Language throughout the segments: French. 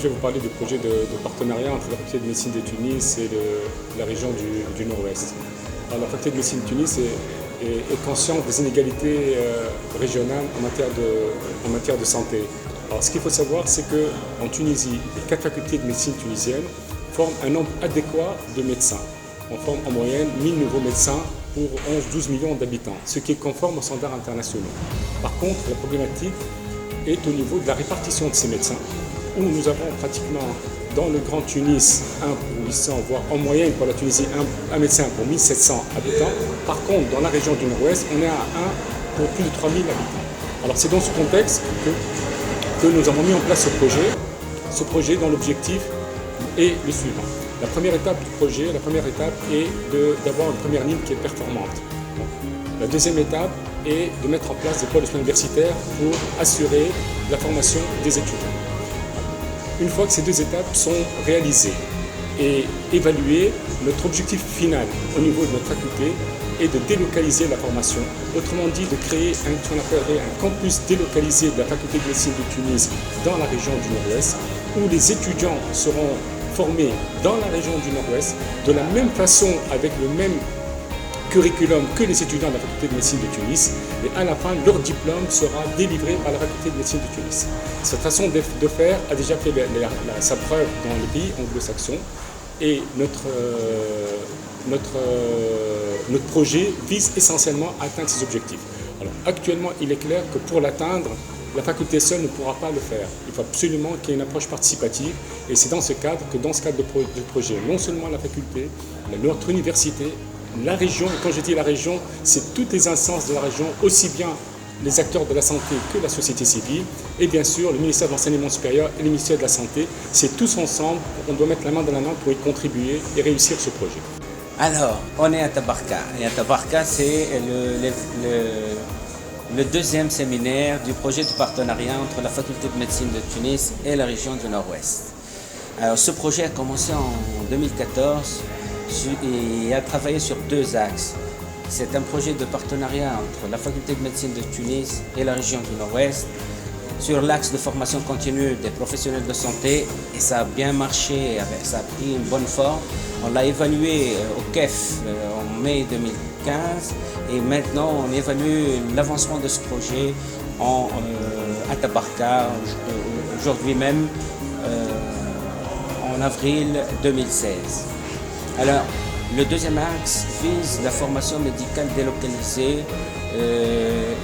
vais vous parler du projet de partenariat entre la faculté de médecine de Tunis et la région du Nord-Ouest. La faculté de médecine de Tunis est consciente des inégalités régionales en matière de santé. Alors, ce qu'il faut savoir, c'est qu'en Tunisie, les 4 facultés de médecine tunisiennes forment un nombre adéquat de médecins. On forme en moyenne 1000 nouveaux médecins pour 11-12 millions d'habitants, ce qui est conforme aux standards internationaux. Par contre, la problématique est au niveau de la répartition de ces médecins, où nous avons pratiquement dans le Grand Tunis 1 pour 800, voire en moyenne pour la Tunisie un médecin pour 1700 habitants. Par contre, dans la région du Nord-Ouest, on est à 1 pour plus de 3000 habitants. Alors c'est dans ce contexte que nous avons mis en place ce projet dont l'objectif est le suivant. La première étape du projet, est d'avoir une première ligne qui est performante. La deuxième étape est de mettre en place des pôles de soins universitaires pour assurer la formation des étudiants. Une fois que ces 2 étapes sont réalisées et évaluées, notre objectif final au niveau de notre faculté est de délocaliser la formation. Autrement dit, de créer ce qu'on appellerait un campus délocalisé de la faculté de médecine de Tunis dans la région du Nord-Ouest, où les étudiants seront formés dans la région du Nord-Ouest, de la même façon, avec le même curriculum que les étudiants de la faculté de médecine de Tunis, et à la fin, leur diplôme sera délivré par la faculté de médecine de Tunis. Cette façon de faire a déjà fait sa preuve dans les pays anglo-saxons, et notre projet vise essentiellement à atteindre ces objectifs. Alors, actuellement, il est clair que pour l'atteindre, la faculté seule ne pourra pas le faire. Il faut absolument qu'il y ait une approche participative, et c'est dans ce cadre de projet, non seulement la faculté, mais notre université, la région, et quand je dis la région, c'est toutes les instances de la région, aussi bien les acteurs de la santé que la société civile, et bien sûr le ministère de l'Enseignement supérieur et le ministère de la Santé. C'est tous ensemble, on doit mettre la main dans la main pour y contribuer et réussir ce projet. Alors, on est à Tabarka, et à Tabarka, c'est le deuxième séminaire du projet de partenariat entre la faculté de médecine de Tunis et la région du Nord-Ouest. Alors, ce projet a commencé en 2014 et a travaillé sur 2 axes. C'est un projet de partenariat entre la faculté de médecine de Tunis et la région du Nord-Ouest sur l'axe de formation continue des professionnels de santé, et ça a bien marché, ça a pris une bonne forme. On l'a évalué au KEF en mai 2015, et maintenant on évalue l'avancement de ce projet à Tabarka aujourd'hui même en avril 2016. Alors, le deuxième axe vise la formation médicale délocalisée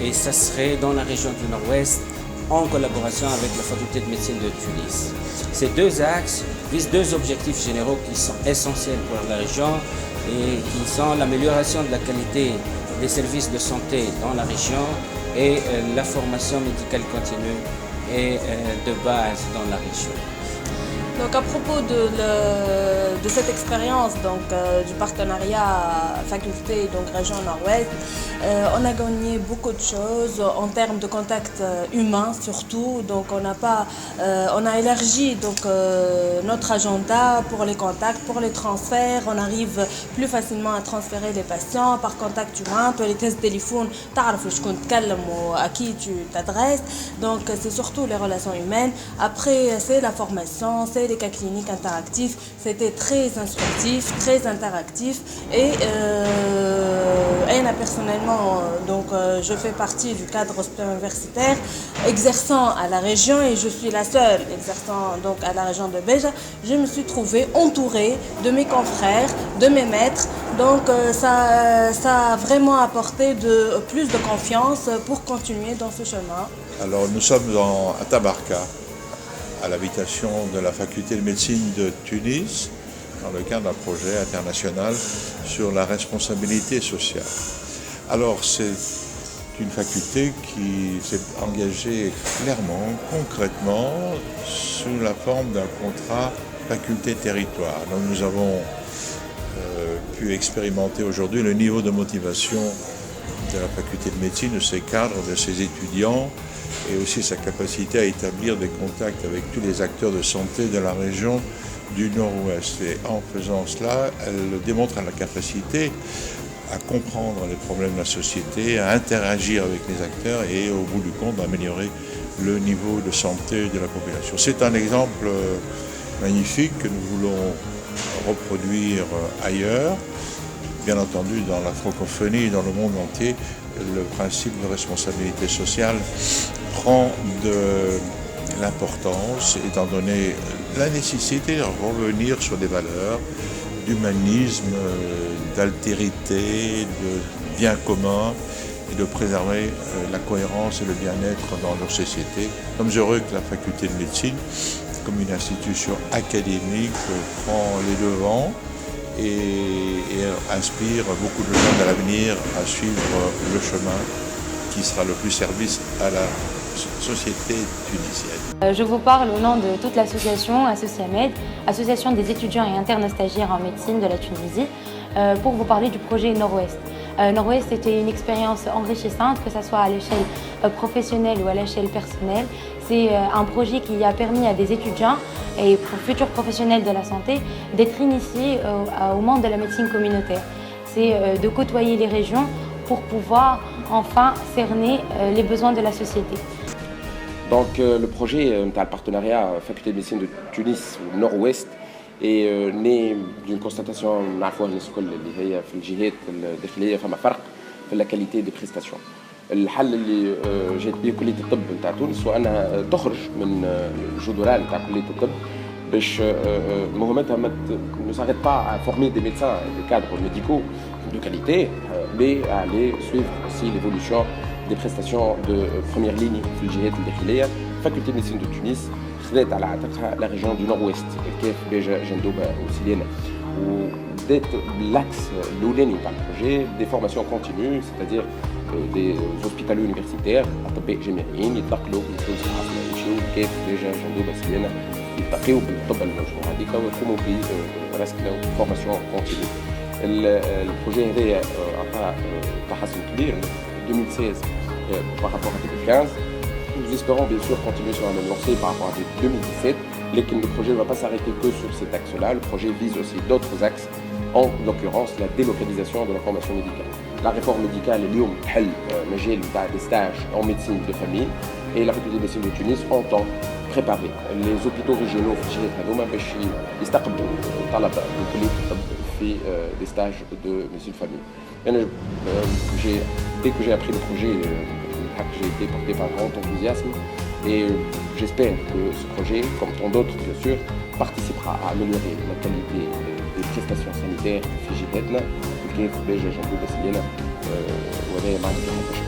et ça serait dans la région du Nord-Ouest en collaboration avec la faculté de médecine de Tunis. Ces 2 axes visent 2 objectifs généraux qui sont essentiels pour la région et qui sont l'amélioration de la qualité des services de santé dans la région et la formation médicale continue et de base dans la région. Donc à propos de cette expérience du partenariat faculté région Nord-Ouest, on a gagné beaucoup de choses en termes de contact humain surtout. Donc on a élargi notre agenda pour les contacts, pour les transferts. On arrive plus facilement à transférer les patients par contact humain. Les tests téléphone, à qui tu t'adresses. Donc c'est surtout les relations humaines. Après c'est la formation, c'est les cas cliniques interactifs. C'était très instructif, très interactif et personnellement, je fais partie du cadre universitaire exerçant à la région et je suis la seule exerçant à la région de Béja. Je me suis trouvée entourée de mes confrères, de mes maîtres. Donc ça a vraiment apporté plus de confiance pour continuer dans ce chemin. Alors nous sommes à Tabarka, à l'habitation de la faculté de médecine de Tunis, dans le cadre d'un projet international sur la responsabilité sociale. Alors c'est une faculté qui s'est engagée clairement, concrètement, sous la forme d'un contrat faculté-territoire. Donc nous avons pu expérimenter aujourd'hui le niveau de motivation de la faculté de médecine, de ses cadres, de ses étudiants, et aussi sa capacité à établir des contacts avec tous les acteurs de santé de la région du Nord-Ouest. Et en faisant cela, elle démontre la capacité à comprendre les problèmes de la société, à interagir avec les acteurs et au bout du compte, à améliorer le niveau de santé de la population. C'est un exemple magnifique que nous voulons reproduire ailleurs. Bien entendu, dans la francophonie et dans le monde entier, le principe de responsabilité sociale prend de l'importance, étant donné la nécessité de revenir sur des valeurs d'humanisme, d'altérité, de bien commun et de préserver la cohérence et le bien-être dans nos sociétés. Nous sommes heureux que la faculté de médecine, comme une institution académique, prend les devants et inspire beaucoup de gens à l'avenir à suivre le chemin qui sera le plus service à la société tunisienne. Je vous parle au nom de toute l'association Associamed, Association des étudiants et internes stagiaires en médecine de la Tunisie, pour vous parler du projet Nord-Ouest. Nord-Ouest était une expérience enrichissante, que ce soit à l'échelle professionnelle ou à l'échelle personnelle. C'est un projet qui a permis à des étudiants et futurs professionnels de la santé d'être initiés au monde de la médecine communautaire. C'est de côtoyer les régions pour pouvoir enfin cerner les besoins de la société. Donc le projet de partenariat faculté de médecine de Tunis au Nord-Ouest est né d'une constatation نعرفوها الناس الكل اللي هي في الجهات الداخليه فما فرق في la qualité des prestations. الحل اللي جات به كليه الطب نتاع تونس هو انها تخرج من الجدران نتاع كليه الطب باش مهمتها ما ne s'arrête pas à former des médecins et des cadres médicaux de qualité, mais à aller suivre aussi l'évolution des prestations de première ligne في الجهات الداخليه. faculté de médecine de Tunis خذات على عاتقها la région du Nord-Ouest كيف باجا جندوبه وسليانه وبدات بالاكس الاولاني تاع البروجي دي فورماسيون كونتينيو c'est-à-dire des hospitaliers universitaires اطباء جامعيين يتنقلوا من تونس العاصمه يمشيو كيف باجا جندوبه سليانه يلتقيوا بالطب المجموعه هذيك ويقوموا برسك فورماسيون كونتينيو. البروجي هذايا عطى تحسن كبير 2016 par rapport à 2015. Nous espérons bien sûr continuer sur la même lancée par rapport à 2017, mais le projet ne va pas s'arrêter que sur cet axe-là. Le projet vise aussi d'autres axes, en l'occurrence la délocalisation de la formation médicale. La réforme médicale est liée au des stages en médecine de famille et la faculté de médecine de Tunis entend préparer les hôpitaux régionaux des stages de médecine de famille. Dès que j'ai appris le projet, j'ai été porté par grand enthousiasme et j'espère que ce projet, comme tant d'autres bien sûr, participera à améliorer la qualité des prestations sanitaires في جهتنا كيف باجا جندوبه سليانه وهذا معناتها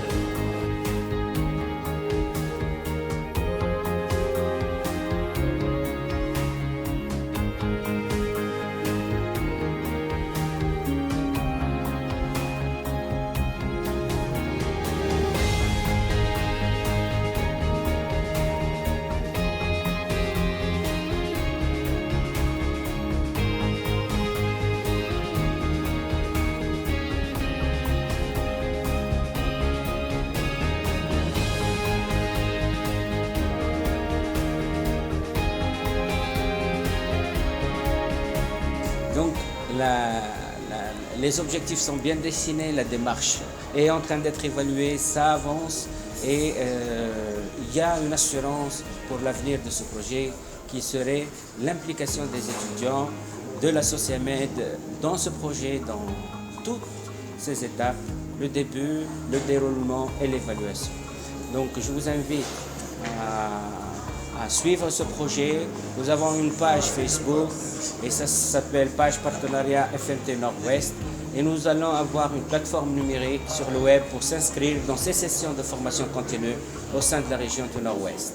Donc les objectifs sont bien dessinés, la démarche est en train d'être évaluée, ça avance et il y a une assurance pour l'avenir de ce projet qui serait l'implication des étudiants de la Associamed dans ce projet, dans toutes ces étapes, le début, le déroulement et l'évaluation. Donc je vous invite à suivre ce projet. Nous avons une page Facebook et ça s'appelle Page Partenariat FMT Nord-Ouest et nous allons avoir une plateforme numérique sur le web pour s'inscrire dans ces sessions de formation continue au sein de la région du Nord-Ouest.